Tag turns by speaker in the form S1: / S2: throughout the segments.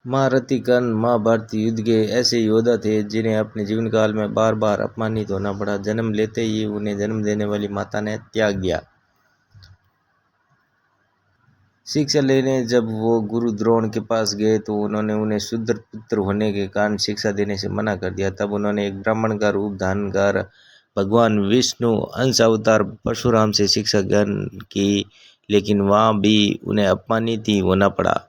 S1: महारथी कर्ण महाभारत युद्ध के ऐसे योद्धा थे जिन्हें अपने जीवन काल में बार बार अपमानित होना पड़ा। जन्म लेते ही उन्हें जन्म देने वाली माता ने त्याग दिया। शिक्षा लेने जब वो गुरु द्रोण के पास गए तो उन्होंने उन्हें शूद्र पुत्र होने के कारण शिक्षा देने से मना कर दिया। तब उन्होंने एक ब्राह्मण का रूप धारण कर भगवान विष्णु अंश अवतार परशुराम से शिक्षा ग्रहण की, लेकिन वहाँ भी उन्हें अपमानित ही होना पड़ा,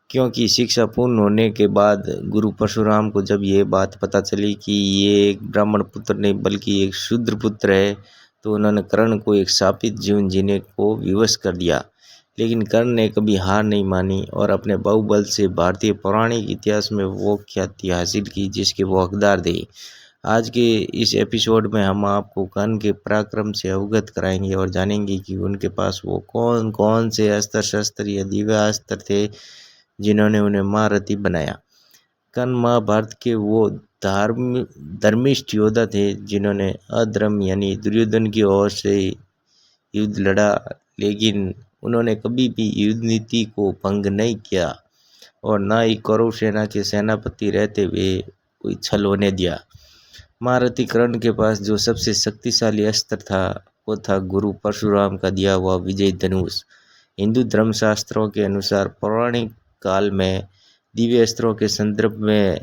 S1: क्योंकि शिक्षा पूर्ण होने के बाद गुरु परशुराम को जब ये बात पता चली कि ये एक ब्राह्मण पुत्र नहीं बल्कि एक शूद्र पुत्र है, तो उन्होंने कर्ण को एक शापित जीवन जीने को विवश कर दिया। लेकिन कर्ण ने कभी हार नहीं मानी और अपने बाहुबल से भारतीय पौराणिक इतिहास में वो ख्याति हासिल की जिसके वो हकदार थे। आज के इस एपिसोड में हम आपको कर्ण के पराक्रम से अवगत कराएंगे और जानेंगे कि उनके पास वो कौन कौन से अस्त्र शस्त्र या दिव्य अस्त्र थे जिन्होंने उन्हें महारथी बनाया। कर्ण महाभारत के वो धर्मिष्ठ योद्धा थे जिन्होंने अधर्म यानी दुर्योधन की ओर से युद्ध लड़ा, लेकिन उन्होंने कभी भी युद्ध नीति को भंग नहीं किया और न ही कौरव सेना के सेनापति रहते हुए कोई छल होने दिया। महारथी कर्ण के पास जो सबसे शक्तिशाली अस्त्र था वो था गुरु परशुराम का दिया हुआ विजय धनुष। हिंदू धर्मशास्त्रों के अनुसार पौराणिक काल में दिव्य अस्त्रों के संदर्भ में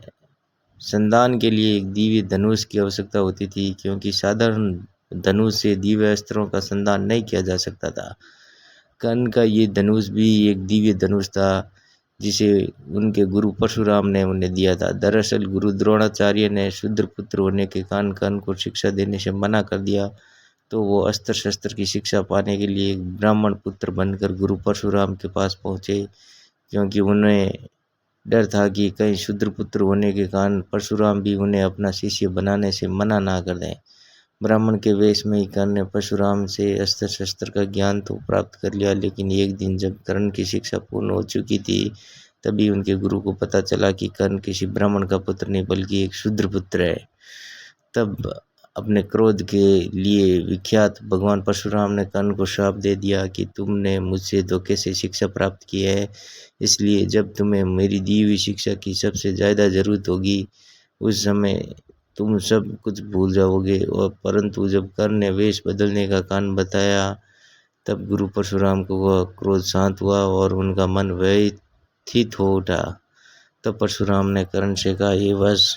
S1: संधान के लिए एक दिव्य धनुष की आवश्यकता होती थी, क्योंकि साधारण धनुष से दिव्य अस्त्रों का संधान नहीं किया जा सकता था। कर्ण का ये धनुष भी एक दिव्य धनुष था जिसे उनके गुरु परशुराम ने उन्हें दिया था। दरअसल गुरु द्रोणाचार्य ने शूद्र पुत्र होने के कारण कर्ण को शिक्षा देने से मना कर दिया, तो वो अस्त्र शस्त्र की शिक्षा पाने के लिए एक ब्राह्मण पुत्र बनकर गुरु परशुराम के पास पहुँचे, क्योंकि उन्हें डर था कि कहीं शूद्र पुत्र होने के कारण परशुराम भी उन्हें अपना शिष्य बनाने से मना ना कर दें। ब्राह्मण के वेश में ही कर्ण ने परशुराम से अस्त्र शस्त्र का ज्ञान तो प्राप्त कर लिया, लेकिन एक दिन जब कर्ण की शिक्षा पूर्ण हो चुकी थी तभी उनके गुरु को पता चला कि कर्ण किसी ब्राह्मण का पुत्र नहीं बल्कि एक शूद्र पुत्र है। तब अपने क्रोध के लिए विख्यात भगवान परशुराम ने कर्ण को श्राप दे दिया कि तुमने मुझसे धोखे से शिक्षा प्राप्त की है, इसलिए जब तुम्हें मेरी दी हुई शिक्षा की सबसे ज़्यादा ज़रूरत होगी उस समय तुम सब कुछ भूल जाओगे। और परंतु जब कर्ण ने वेश बदलने का कारण बताया तब गुरु परशुराम को वह क्रोध शांत हुआ और उनका मन व्यथित हो उठा। तब परशुराम ने कर्ण से कहा, ये बस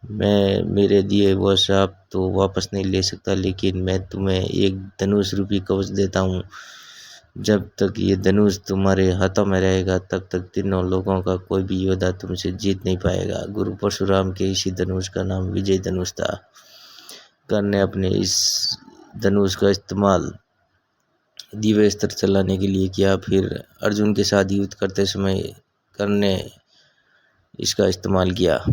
S1: मैं मेरे दिए वह श्राप तो वापस नहीं ले सकता, लेकिन मैं तुम्हें एक धनुष रूपी कवच देता हूँ। जब तक ये धनुष तुम्हारे हाथों में रहेगा तब तक तीनों लोगों का कोई भी योद्धा तुमसे जीत नहीं पाएगा। गुरु परशुराम के इसी धनुष का नाम विजय धनुष था। कर्ण ने अपने इस धनुष का इस्तेमाल दिव्य अस्त्र चलाने के लिए किया। फिर अर्जुन के साथ युद्ध करते समय कर्ण ने इसका इस्तेमाल किया।